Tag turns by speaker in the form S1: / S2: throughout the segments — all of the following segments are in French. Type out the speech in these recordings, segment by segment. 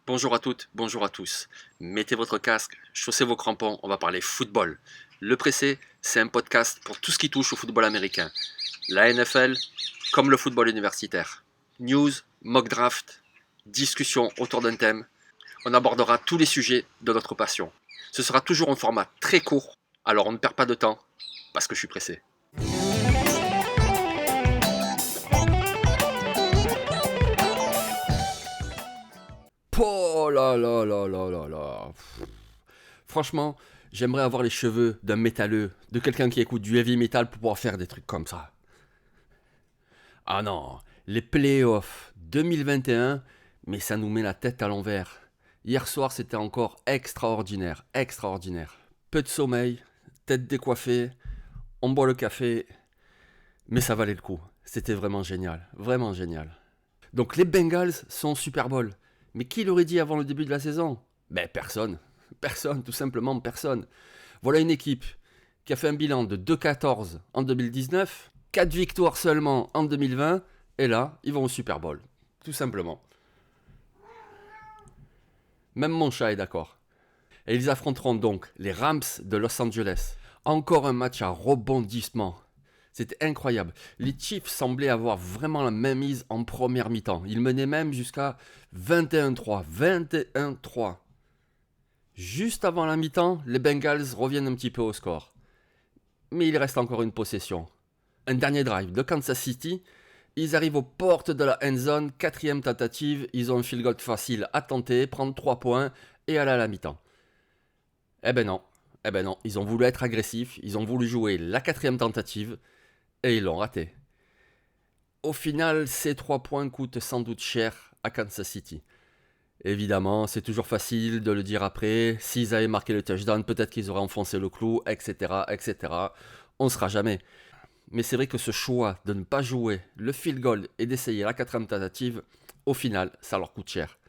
S1: Bonjour à toutes, bonjour à tous. Mettez votre casque, chaussez vos crampons, on va parler football. Le Pressé, c'est un podcast pour tout ce qui touche au football américain. La NFL, comme le football universitaire. News, mock draft, discussion autour d'un thème. On abordera tous les sujets de notre passion. Ce sera toujours en format très court, alors on ne perd pas de temps, parce que je suis pressé.
S2: Oh là là là là là là. Franchement, j'aimerais avoir les cheveux d'un métalleux, de quelqu'un qui écoute du heavy metal pour pouvoir faire des trucs comme ça. Ah non, les playoffs 2021, mais ça nous met la tête à l'envers. Hier soir, c'était encore extraordinaire, extraordinaire. Peu de sommeil, tête décoiffée, on boit le café, mais ça valait le coup. C'était vraiment génial, vraiment génial. Donc les Bengals sont au Super Bowl. Mais qui l'aurait dit avant le début de la saison? Ben personne. Personne, tout simplement personne. Voilà une équipe qui a fait un bilan de 2-14 en 2019, 4 victoires seulement en 2020, et là, ils vont au Super Bowl. Tout simplement. Même mon chat est d'accord. Et ils affronteront donc les Rams de Los Angeles. Encore un match à rebondissement. C'était incroyable. Les Chiefs semblaient avoir vraiment la même mise en première mi-temps. Ils menaient même jusqu'à 21-3. 21-3. Juste avant la mi-temps, les Bengals reviennent un petit peu au score. Mais il reste encore une possession. Un dernier drive de Kansas City. Ils arrivent aux portes de la end zone. Quatrième tentative. Ils ont un field goal facile à tenter, prendre 3 points et aller à la mi-temps. Eh ben non. Eh ben non. Ils ont voulu être agressifs. Ils ont voulu jouer la quatrième tentative. Et ils l'ont raté. Au final, ces 3 points coûtent sans doute cher à Kansas City. Évidemment, c'est toujours facile de le dire après. S'ils avaient marqué le touchdown, peut-être qu'ils auraient enfoncé le clou, etc., etc. On ne sera jamais. Mais c'est vrai que ce choix de ne pas jouer le field goal et d'essayer la quatrième tentative, au final, ça leur coûte cher.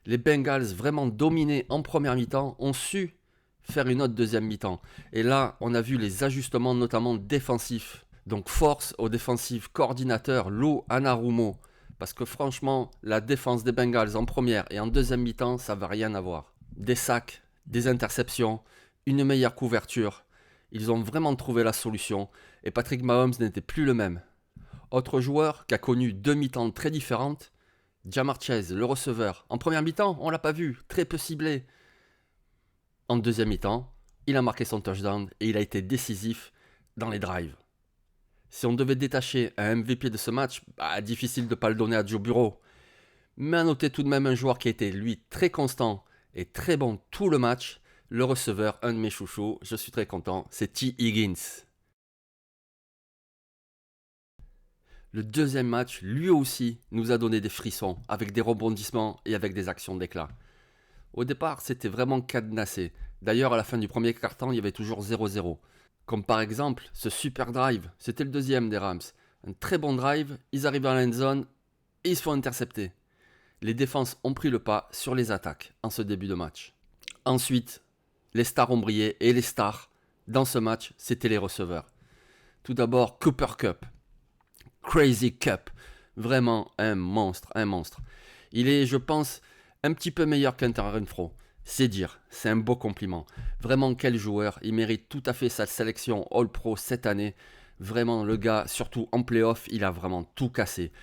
S2: Les Bengals, vraiment dominés en première mi-temps, ont su faire une autre deuxième mi-temps. Et là, on a vu les ajustements, notamment défensifs. Donc force au défensif coordinateur Lou Anarumo. Parce que franchement, la défense des Bengals en première et en deuxième mi-temps, ça ne va rien avoir. Des sacs, des interceptions, une meilleure couverture. Ils ont vraiment trouvé la solution. Et Patrick Mahomes n'était plus le même. Autre joueur qui a connu deux mi-temps très différentes, Ja'Marr Chase, le receveur. En première mi-temps, on l'a pas vu, très peu ciblé. En deuxième mi-temps, il a marqué son touchdown et il a été décisif dans les drives. Si on devait détacher un MVP de ce match, difficile de ne pas le donner à Joe Burrow. Mais à noter tout de même un joueur qui a été, lui, très constant et très bon tout le match. Le receveur, un de mes chouchous, je suis très content, c'est T. Higgins. Le deuxième match, lui aussi, nous a donné des frissons, avec des rebondissements et avec des actions d'éclat. Au départ, c'était vraiment cadenassé. D'ailleurs, à la fin du premier quart-temps, il y avait toujours 0-0. Comme par exemple, ce super drive, c'était le deuxième des Rams. Un très bon drive, ils arrivent dans la end zone et ils se font intercepter. Les défenses ont pris le pas sur les attaques en ce début de match. Ensuite, les stars ont brillé et les stars, dans ce match, c'était les receveurs. Tout d'abord, Cooper Kupp. Crazy Cup. Vraiment un monstre, un monstre. Il est, je pense, un petit peu meilleur qu'Hunter Renfrow. C'est dire, c'est un beau compliment. Vraiment quel joueur, il mérite tout à fait sa sélection All-Pro cette année. Vraiment le gars, surtout en playoff, il a vraiment tout cassé.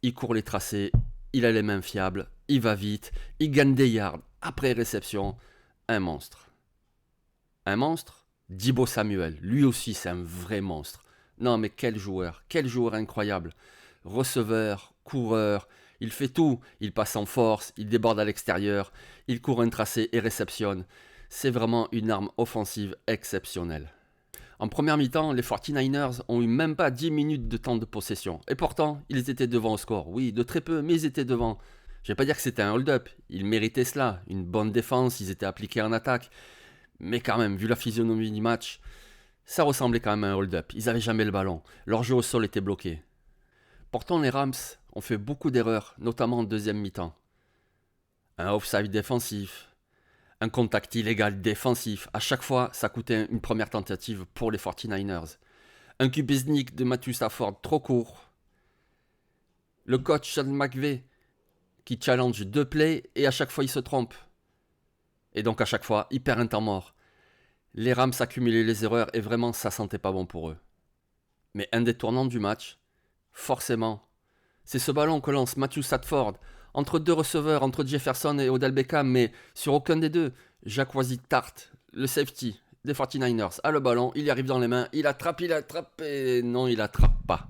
S2: Il court les tracés, il a les mains fiables, il va vite, il gagne des yards après réception. Un monstre. Un monstre? Deebo Samuel, lui aussi c'est un vrai monstre. Non mais quel joueur incroyable. Receveur, coureur, il fait tout. Il passe en force, il déborde à l'extérieur, il court un tracé et réceptionne. C'est vraiment une arme offensive exceptionnelle. En première mi-temps, les 49ers ont eu même pas 10 minutes de temps de possession. Et pourtant, ils étaient devant au score. Oui, de très peu, mais ils étaient devant. Je vais pas dire que c'était un hold-up, ils méritaient cela. Une bonne défense, ils étaient appliqués en attaque. Mais quand même, vu la physionomie du match, ça ressemblait quand même à un hold-up. Ils n'avaient jamais le ballon. Leur jeu au sol était bloqué. Pourtant, les Rams ont fait beaucoup d'erreurs, notamment en deuxième mi-temps. Un offside défensif, un contact illégal défensif. À chaque fois, ça coûtait une première tentative pour les 49ers. Un QB sneak de Matthew Stafford trop court. Le coach Sean McVay qui challenge 2 plays et à chaque fois il se trompe. Et donc à chaque fois, il perd un temps mort. Les Rams accumulaient les erreurs et vraiment ça sentait pas bon pour eux. Mais un des tournants du match, forcément, c'est ce ballon que lance Matthew Stafford entre 2 receveurs, entre Jefferson et Odell Beckham, mais sur aucun des deux. Jacquizzy Tart, le safety des 49ers, a le ballon, il y arrive dans les mains, il attrape et non, il attrape pas.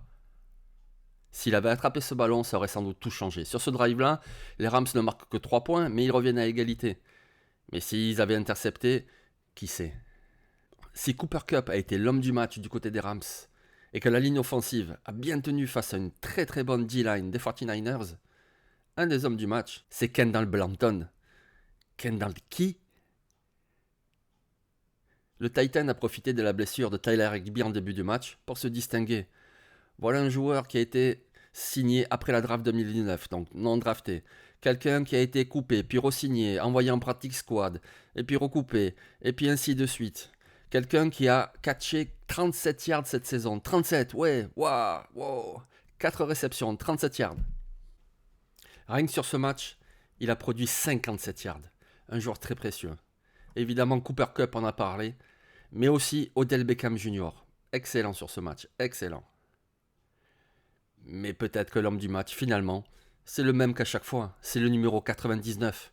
S2: S'il avait attrapé ce ballon, ça aurait sans doute tout changé. Sur ce drive-là, les Rams ne marquent que 3 points, mais ils reviennent à égalité. Mais s'ils avaient intercepté, qui sait? Si Cooper Kupp a été l'homme du match du côté des Rams, et que la ligne offensive a bien tenu face à une très très bonne D-line des 49ers, un des hommes du match, c'est Kendall Blanton. Kendall qui? Le Titan a profité de la blessure de Tyler Higbee en début du match pour se distinguer. Voilà un joueur qui a été signé après la draft 2019, donc non drafté. Quelqu'un qui a été coupé, puis re-signé, envoyé en practice squad, et puis recoupé, et puis ainsi de suite. Quelqu'un qui a catché 37 yards cette saison. 37, ouais, wow. 4 réceptions, 37 yards. Rien que sur ce match, il a produit 57 yards. Un joueur très précieux. Évidemment, Cooper Kupp en a parlé, mais aussi Odell Beckham Jr. Excellent sur ce match, excellent. Mais peut-être que l'homme du match, finalement, c'est le même qu'à chaque fois. C'est le numéro 99.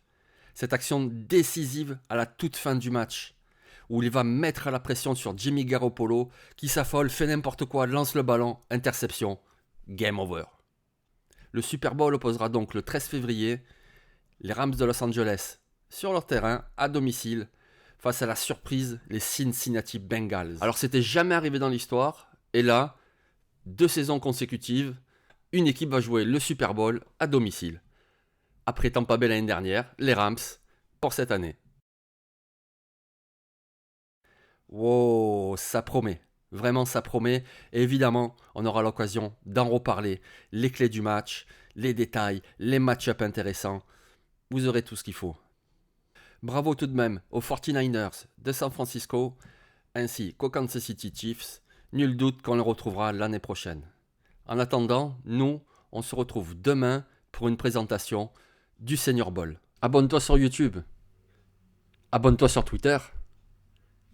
S2: Cette action décisive à la toute fin du match, où il va mettre la pression sur Jimmy Garoppolo, qui s'affole, fait n'importe quoi, lance le ballon, interception, game over. Le Super Bowl opposera donc le 13 février les Rams de Los Angeles sur leur terrain, à domicile, face à la surprise, les Cincinnati Bengals. Alors c'était jamais arrivé dans l'histoire, et là, 2 saisons consécutives, une équipe va jouer le Super Bowl à domicile. Après Tampa Bay l'année dernière, les Rams pour cette année. Wow, ça promet. Vraiment, ça promet. Et évidemment, on aura l'occasion d'en reparler. Les clés du match, les détails, les match-ups intéressants. Vous aurez tout ce qu'il faut. Bravo tout de même aux 49ers de San Francisco, ainsi qu'aux Kansas City Chiefs. Nul doute qu'on les retrouvera l'année prochaine. En attendant, nous, on se retrouve demain pour une présentation du Senior Bowl. Abonne-toi sur YouTube. Abonne-toi sur Twitter.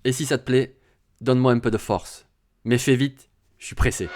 S2: Et si ça te plaît, donne-moi un peu de force. Mais fais vite, je suis pressé.